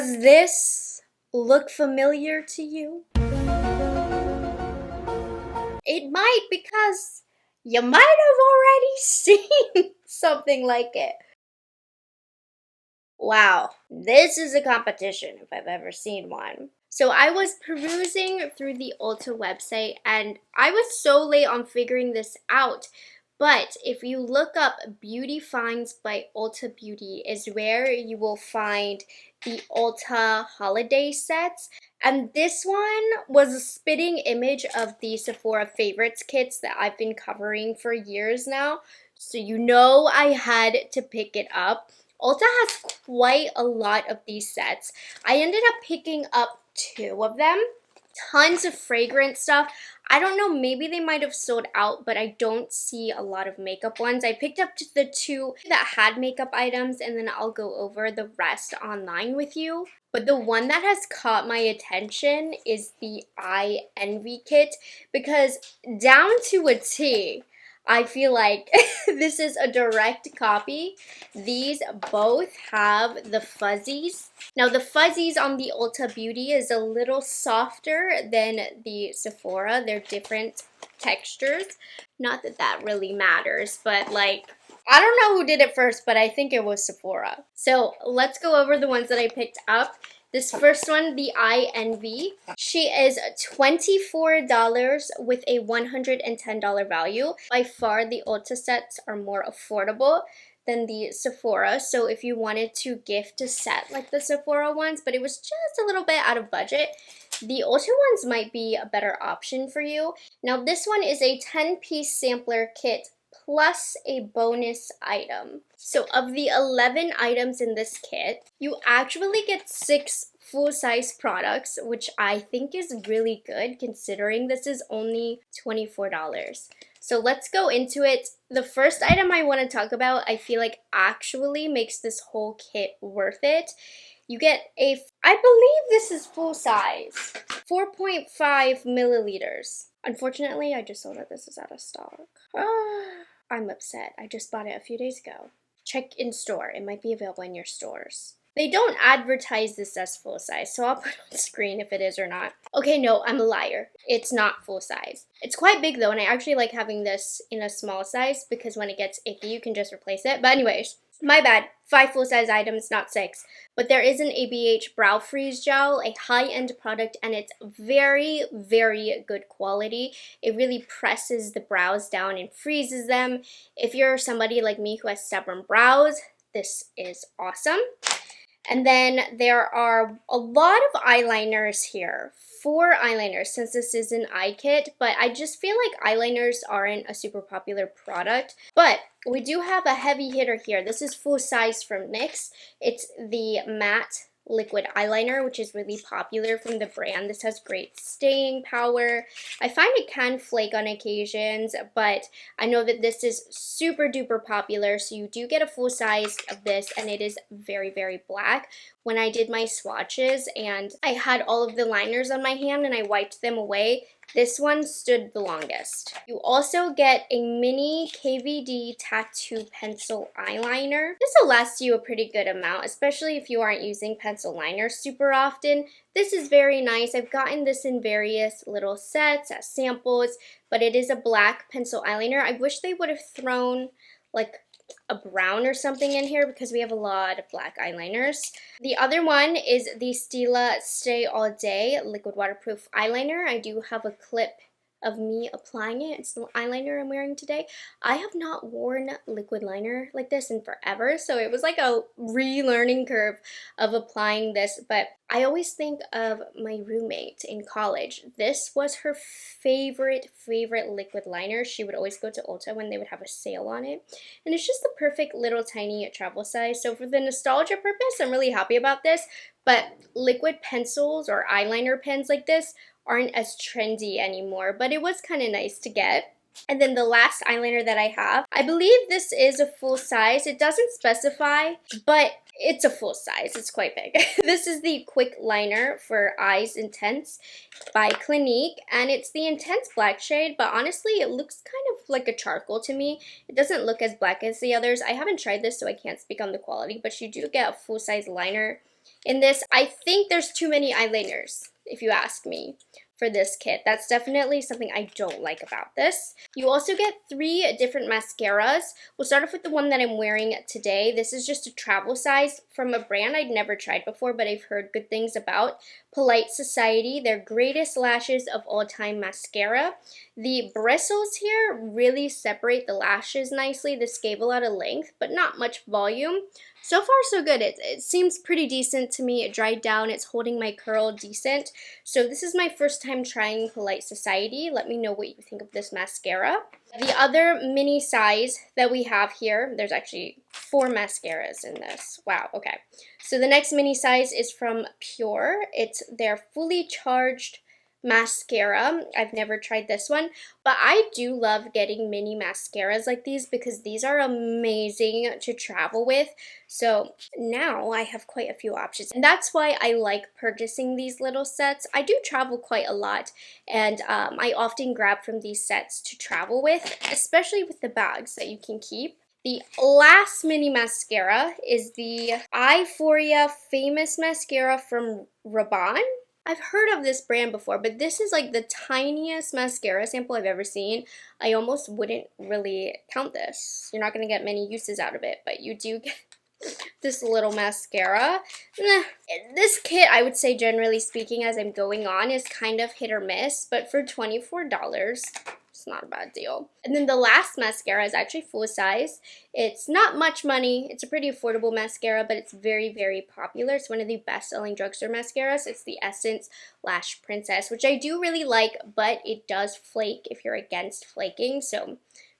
Does this look familiar to you? It might, because you might have already seen something like it. Wow, this is a competition if I've ever seen one. So I was perusing through the Ulta website and I was so late on figuring this out. But if you look up Beauty Finds by Ulta Beauty is where you will find the Ulta holiday sets. And this one was a spitting image of the Sephora favorites kits that I've been covering for years now. So you know I had to pick it up. Ulta has quite a lot of these sets. I ended up picking up 2 of them. Tons of fragrance stuff. I don't know, maybe they might have sold out, but I don't see a lot of makeup ones. I picked up the 2 that had makeup items, and then I'll go over the rest online with you. But the one that has caught my attention is the Eye Envy kit, because down to a T, I feel like this is a direct copy. These both have the fuzzies. Now the fuzzies on the Ulta Beauty is a little softer than the Sephora. They're different textures. Not that that really matters, but like, I don't know who did it first, but I think it was Sephora. So let's go over the ones that I picked up. This first one, the Eye Envy, she is $24 with a $110 value. By far, the Ulta sets are more affordable than the Sephora. So if you wanted to gift a set like the Sephora ones, but it was just a little bit out of budget, the Ulta ones might be a better option for you. Now this one is a 10-piece sampler kit plus a bonus item. So of the 11 items in this kit, you actually get 6 full-size products, which I think is really good considering this is only $24. So let's go into it. The first item I want to talk about, I feel like actually makes this whole kit worth it. You get I believe this is full size, 4.5 milliliters. Unfortunately, I just saw that this is out of stock. I'm upset. I just bought it a few days ago. Check in store. It might be available in your stores. They don't advertise this as full size, so I'll put on screen if it is or not. Okay, no, I'm a liar. It's not full size. It's quite big though, and I actually like having this in a small size because when it gets icky, you can just replace it. But anyways, my bad. 5 full-size items, not 6. But there is an ABH Brow Freeze Gel, a high-end product, and it's very, very good quality. It really presses the brows down and freezes them. If you're somebody like me who has stubborn brows, this is awesome. And then there are a lot of eyeliners here. 4 eyeliners since this is an eye kit, but I just feel like eyeliners aren't a super popular product. But we do have a heavy hitter here. This is full size from NYX. It's the matte liquid eyeliner, which is really popular from the brand. This has great staying power. I find it can flake on occasions, but I know that this is super duper popular, so you do get a full size of this, and it is very, very black. When I did my swatches and I had all of the liners on my hand and I wiped them away, this one stood the longest. You also get a mini KVD tattoo pencil eyeliner. This will last you a pretty good amount, especially if you aren't using pencil liners super often. This is very nice. I've gotten this in various little sets as samples, but it is a black pencil eyeliner. I wish they would have thrown like a brown or something in here because we have a lot of black eyeliners. The other one is the Stila Stay All Day Liquid Waterproof Eyeliner. I do have a clip of me applying it. It's the eyeliner I'm wearing today. I have not worn liquid liner like this in forever, so it was like a relearning curve of applying this, but I always think of my roommate in college. This was her favorite liquid liner. She would always go to Ulta when they would have a sale on it, and it's just the perfect little tiny travel size. So for the nostalgia purpose, I'm really happy about this, but liquid pencils or eyeliner pens like this aren't as trendy anymore, but it was kind of nice to get. And then the last eyeliner that I have, I believe this is a full size. It doesn't specify, but it's a full size. It's quite big. This is the Quick Liner for Eyes Intense by Clinique, and it's the intense black shade, but honestly, it looks kind of like a charcoal to me. It doesn't look as black as the others. I haven't tried this, so I can't speak on the quality, but you do get a full size liner in this. I think there's too many eyeliners, if you ask me, for this kit. That's definitely something I don't like about this. You also get 3 different mascaras. We'll start off with the one that I'm wearing today. This is just a travel size from a brand I'd never tried before, but I've heard good things about. Polite Society, their greatest lashes of all time mascara. The bristles here really separate the lashes nicely. This gave a lot of length, but not much volume. So far, so good. It seems pretty decent to me. It dried down. It's holding my curl decent. So this is my first time trying Polite Society. Let me know what you think of this mascara. The other mini size that we have here, there's actually 4 mascaras in this. Wow, okay. So the next mini size is from Pure. It's their fully charged mascara. I've never tried this one, but I do love getting mini mascaras like these because these are amazing to travel with. So now I have quite a few options, and that's why I like purchasing these little sets. I do travel quite a lot, and I often grab from these sets to travel with, especially with the bags that you can keep. The last mini mascara is the Eyeforia Famous Mascara from Rabanne. I've heard of this brand before, but this is like the tiniest mascara sample I've ever seen. I almost wouldn't really count this. You're not going to get many uses out of it, but you do get this little mascara. This kit, I would say generally speaking, as I'm going on, is kind of hit or miss, but for $24, it's not a bad deal. And then the last mascara is actually full size. It's not much money. It's a pretty affordable mascara, but it's very, very popular. It's one of the best-selling drugstore mascaras. It's the Essence Lash Princess, which I do really like, but it does flake if you're against flaking, so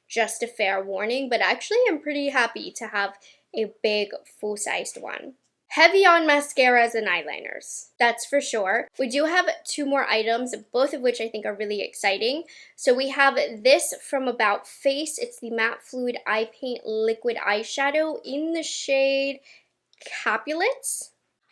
just a fair warning. But actually, I'm pretty happy to have a big, full-sized one. Heavy on mascaras and eyeliners, that's for sure. We do have 2 more items, both of which I think are really exciting. So we have this from About Face. It's the Matte Fluid Eye Paint Liquid Eyeshadow in the shade Capulets.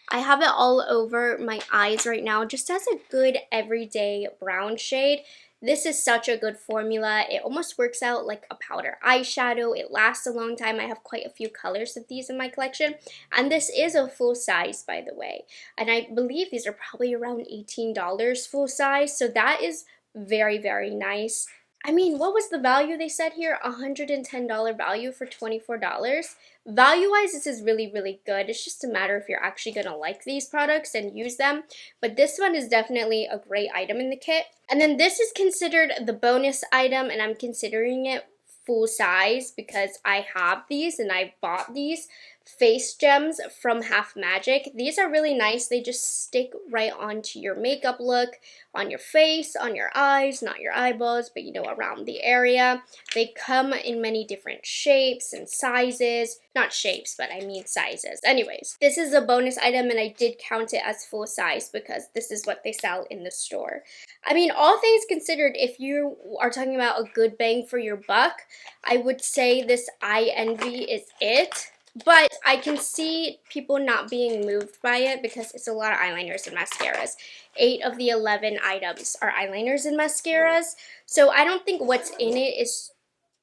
I have it all over my eyes right now, just as a good everyday brown shade. This is such a good formula. It almost works out like a powder eyeshadow. It lasts a long time. I have quite a few colors of these in my collection. And this is a full size, by the way. And I believe these are probably around $18 full size. So that is very, very nice. I mean, what was the value they said here? $110 value for $24. Value-wise, this is really, really good. It's just a matter if you're actually going to like these products and use them. But this one is definitely a great item in the kit. And then this is considered the bonus item, and I'm considering it full size because I have these and I bought these face gems from Half Magic. These are really nice. They just stick right onto your makeup look, on your face, on your eyes, not your eyeballs, but you know, around the area. They come in many different shapes and sizes. Not shapes, but I mean sizes. Anyways, this is a bonus item and I did count it as full size because this is what they sell in the store. I mean, all things considered, if you are talking about a good bang for your buck, I would say this Eye Envy is it. But I can see people not being moved by it because it's a lot of eyeliners and mascaras. 8 of the 11 items are eyeliners and mascaras. So I don't think what's in it is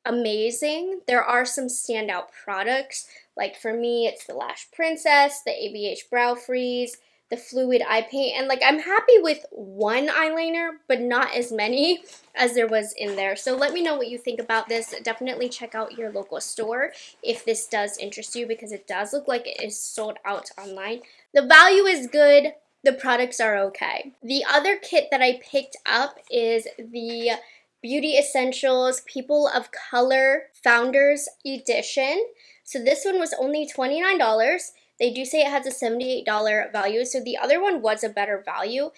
amazing. There are some standout products. Like for me, it's the Lash Princess, the ABH Brow Freeze, the Fluid Eye Paint. And like I'm happy with one eyeliner, but not as many as there was in there. So let me know what you think about this. Definitely check out your local store if this does interest you because it does look like it is sold out online. The value is good. The products are okay. The other kit that I picked up is the Beauty Essentials People of Color Founders Edition. So this one was only $29. They do say it has a $78 value, so the other one was a better value.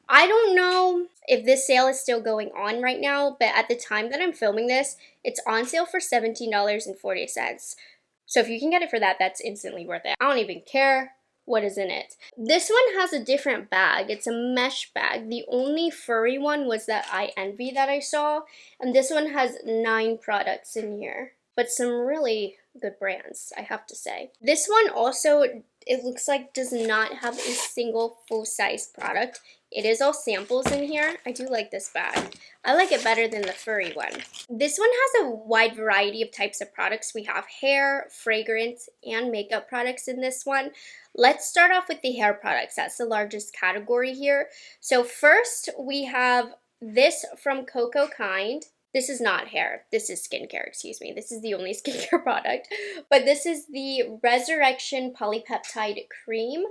I don't know if this sale is still going on right now, but at the time that I'm filming this, it's on sale for $17.40. So if you can get it for that, that's instantly worth it. I don't even care what is in it. This one has a different bag. It's a mesh bag. The only furry one was that Eye Envy that I saw, and this one has 9 products in here, but some really good brands, I have to say. This one also, it looks like, does not have a single full-size product It is all samples in here. I do like this bag. I like it better than the furry one. This one has a wide variety of types of products. We have hair, fragrance, and makeup products in this one. Let's start off with the hair products. That's the largest category here. So first we have this from Coco Kind. This is not hair. This is skincare, excuse me. This is the only skincare product. But this is the Resurrection Polypeptide Cream.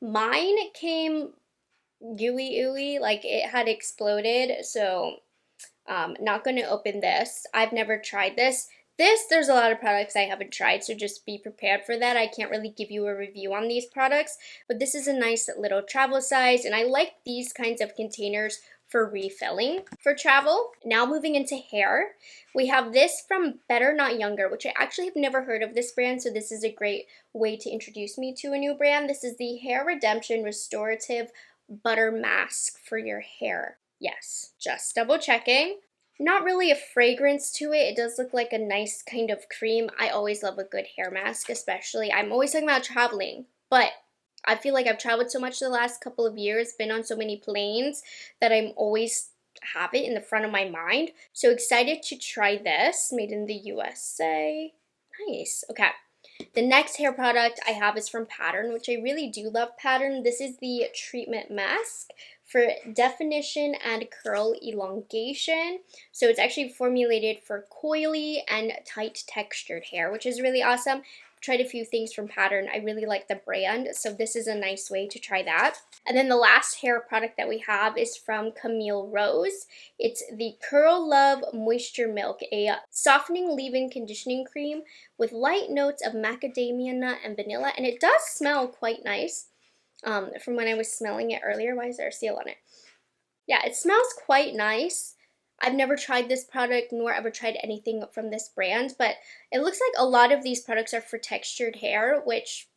Mine came gooey ooey, like it had exploded, so not going to open this. I've never tried this. There's a lot of products I haven't tried, so just be prepared for that. I can't really give you a review on these products, but this is a nice little travel size, and I like these kinds of containers for refilling for travel. Now moving into hair, we have this from Better Not Younger, which I actually have never heard of this brand, so this is a great way to introduce me to a new brand. This is the Hair Redemption Restorative Butter Mask for your hair. Yes, just double checking. Not really a fragrance to it. It does look like a nice kind of cream. I always love a good hair mask, especially. I'm always talking about traveling, but I feel like I've traveled so much the last couple of years, been on so many planes, that I'm always have it in the front of my mind. So excited to try this. Made in the USA. Nice. Okay. The next hair product I have is from Pattern, which I really do love Pattern. This is the Treatment Mask for definition and curl elongation. So it's actually formulated for coily and tight textured hair, which is really awesome. I've tried a few things from Pattern. I really like the brand, so this is a nice way to try that. And then the last hair product that we have is from Camille Rose. It's the Curl Love Moisture Milk, a softening leave-in conditioning cream with light notes of macadamia nut and vanilla, and it does smell quite nice. From when I was smelling it earlier. Why is there a seal on it? Yeah, it smells quite nice. I've never tried this product nor ever tried anything from this brand, but it looks like a lot of these products are for textured hair, which,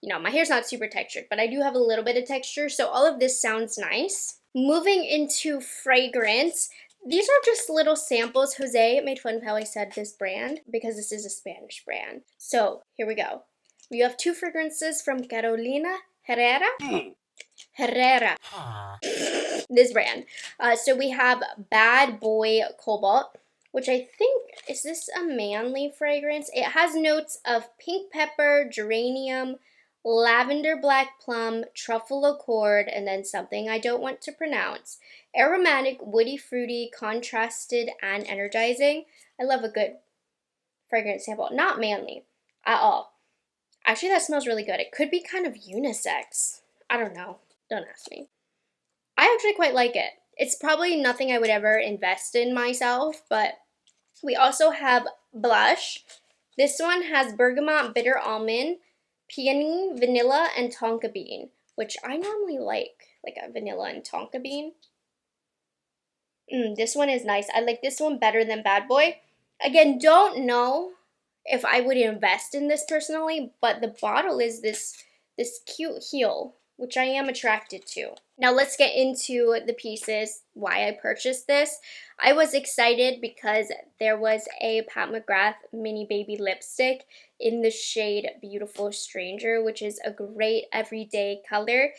you know, my hair's not super textured, but I do have a little bit of texture, so all of this sounds nice. Moving into fragrance, these are just little samples. Jose made fun of how I said this brand because this is a Spanish brand. So here we go. We have two fragrances from Carolina Herrera. This brand. So we have Bad Boy Cobalt, which I think, is this a manly fragrance? It has notes of pink pepper, geranium, lavender black plum, truffle accord, and then something I don't want to pronounce. Aromatic, woody, fruity, contrasted, and energizing. I love a good fragrance sample. Not manly at all. Actually, that smells really good. It could be kind of unisex. I don't know. Don't ask me. I actually quite like it. It's probably nothing I would ever invest in myself, but we also have blush. This one has bergamot, bitter almond, peony, vanilla, and tonka bean, which I normally like a vanilla and tonka bean. This one is nice. I like this one better than Bad Boy. Again, don't know if I would invest in this personally, but the bottle is this cute heel, which I am attracted to. Now let's get into the pieces, why I purchased this. I was excited because there was a Pat McGrath mini baby lipstick in the shade Beautiful Stranger, which is a great everyday color.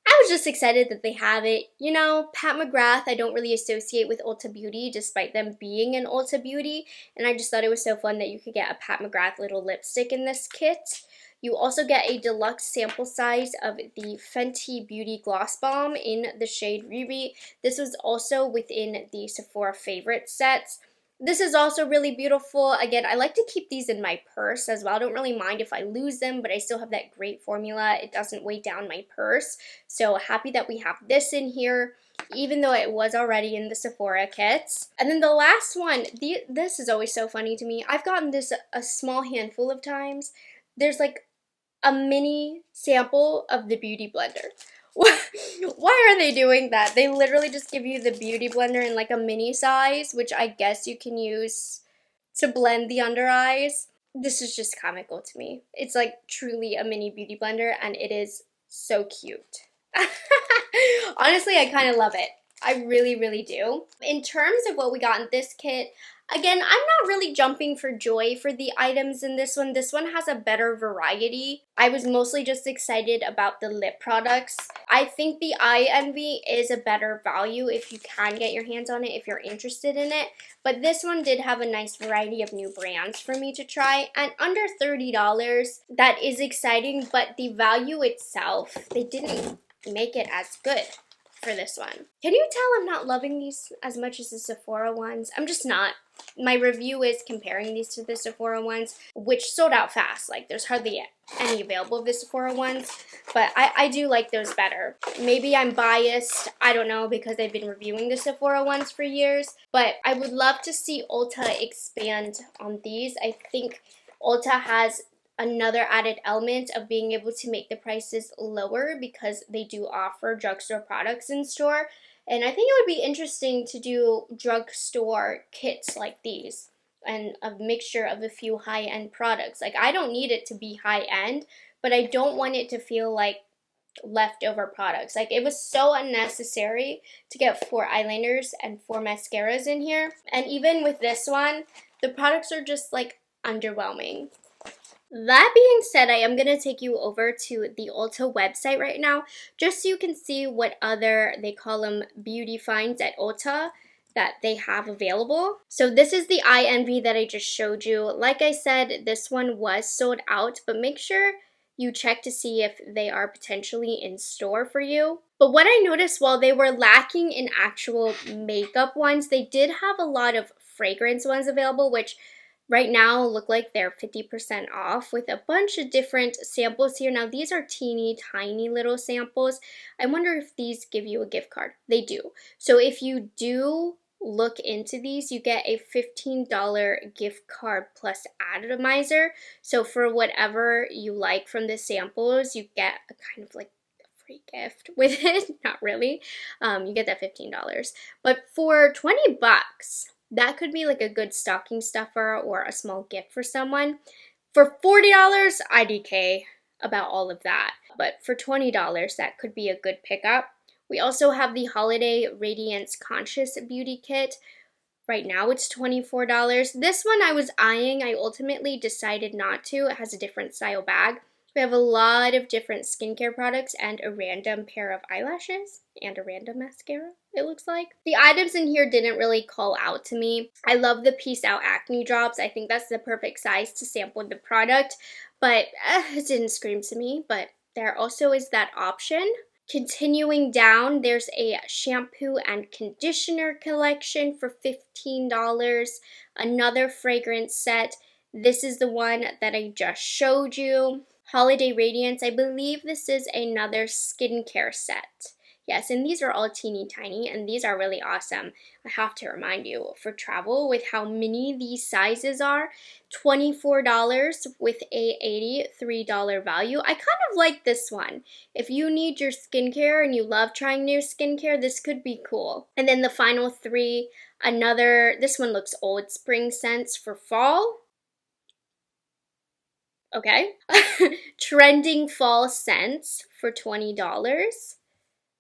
I was just excited that they have it. You know, Pat McGrath I don't really associate with Ulta Beauty, despite them being an Ulta Beauty, and I just thought it was so fun that you could get a Pat McGrath little lipstick in this kit. You also get a deluxe sample size of the Fenty Beauty Gloss Bomb in the shade Riri. This was also within the Sephora favorite sets. This is also really beautiful. Again, I like to keep these in my purse as well. I don't really mind if I lose them, but I still have that great formula. It doesn't weigh down my purse. So happy that we have this in here, even though it was already in the Sephora kits. And then the last one, this is always so funny to me. I've gotten this a small handful of times. There's like a mini sample of the Beauty Blender. Why are they doing that? They literally just give you the Beauty Blender in like a mini size, which I guess you can use to blend the under eyes. This is just comical to me. It's like truly a mini Beauty Blender, and it is so cute. Honestly, I kind of love it. I really, really do. In terms of what we got in this kit, Again, I'm not really jumping for joy for the items in this one. This one has a better variety. I was mostly just excited about the lip products. I think the Eye Envy is a better value if you can get your hands on it, if you're interested in it. But this one did have a nice variety of new brands for me to try. And under $30, that is exciting, but the value itself, they didn't make it as good for this one. Can you tell I'm not loving these as much as the Sephora ones? I'm just not. My review is comparing these to the Sephora ones, which sold out fast. Like, there's hardly any available of the Sephora ones, but I do like those better. Maybe I'm biased, I don't know, because I've been reviewing the Sephora ones for years, but I would love to see Ulta expand on these. I think Ulta has another added element of being able to make the prices lower because they do offer drugstore products in store. And I think it would be interesting to do drugstore kits like these and a mixture of a few high-end products. Like, I don't need it to be high-end, but I don't want it to feel like leftover products. Like, it was so unnecessary to get 4 eyeliners and 4 mascaras in here. And even with this one, the products are just like underwhelming. That being said, I am going to take you over to the Ulta website right now, just so you can see what other, they call them beauty finds at Ulta, that they have available. So this is the Eye Envy that I just showed you. Like I said, this one was sold out, but make sure you check to see if they are potentially in store for you. But what I noticed, while they were lacking in actual makeup ones, they did have a lot of fragrance ones available, which right now look like they're 50% off with a bunch of different samples here. Now, these are teeny tiny little samples. I wonder if these give you a gift card. They do. So if you do look into these, you get a $15 gift card plus atomizer. So for whatever you like from the samples, you get a kind of like free gift with it. Not really. You get that $15. But for 20 bucks, that could be like a good stocking stuffer or a small gift for someone. For $40, IDK about all of that. But for $20, that could be a good pickup. We also have the Holiday Radiance Conscious Beauty Kit. Right now it's $24. This one I was eyeing. I ultimately decided not to. It has a different style bag. We have a lot of different skincare products and a random pair of eyelashes and a random mascara, it looks like. The items in here didn't really call out to me. I love the Peace Out Acne Drops. I think that's the perfect size to sample the product, but it didn't scream to me. But there also is that option. Continuing down, there's a shampoo and conditioner collection for $15. Another fragrance set. This is the one that I just showed you. Holiday Radiance, I believe this is another skincare set. Yes, and these are all teeny tiny, and these are really awesome. I have to remind you, for travel, with how many these sizes are, $24 with a $83 value. I kind of like this one. If you need your skincare and you love trying new skincare, this could be cool. And then the final 3, this one looks old, spring scents for fall. Okay. Trending fall scents for $20.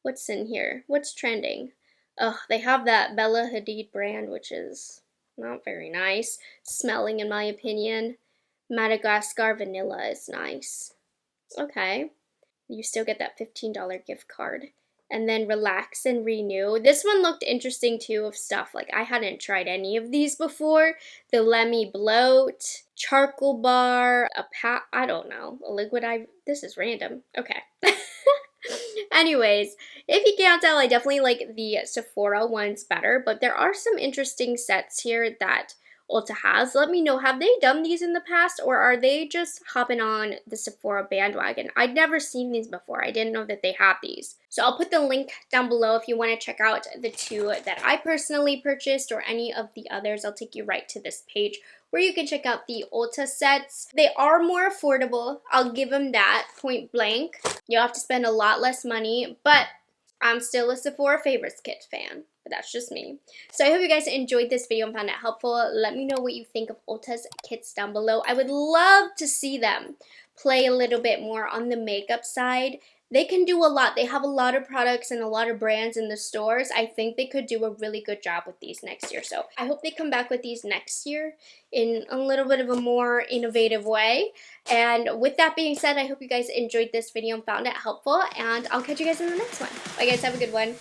What's in here? What's trending? Oh, they have that Bella Hadid brand, which is not very nice smelling in my opinion. Madagascar Vanilla is nice. Okay. You still get that $15 gift card. And then Relax and Renew. This one looked interesting too, of stuff like I hadn't tried any of these before. The Lemmy Bloat, Charcoal Bar, I don't know, a liquid eye. This is random. Okay. Anyways, if you can't tell, I definitely like the Sephora ones better, but there are some interesting sets here that Ulta has. Let me know, have they done these in the past, or are they just hopping on the Sephora bandwagon? I'd never seen these before. I didn't know that they have these. So I'll put the link down below if you want to check out the 2 that I personally purchased, or any of the others. I'll take you right to this page where you can check out the Ulta sets. They are more affordable. I'll give them that, point blank. You'll have to spend a lot less money, but I'm still a Sephora Favorites Kit fan. But that's just me. So I hope you guys enjoyed this video and found it helpful. Let me know what you think of Ulta's kits down below. I would love to see them play a little bit more on the makeup side they can do a lot. They have a lot of products and a lot of brands in the stores. I think they could do a really good job with these next year. So I hope they come back with these next year in a little bit of a more innovative way. And with that being said, I hope you guys enjoyed this video and found it helpful. And I'll catch you guys in the next one. Bye guys, have a good one.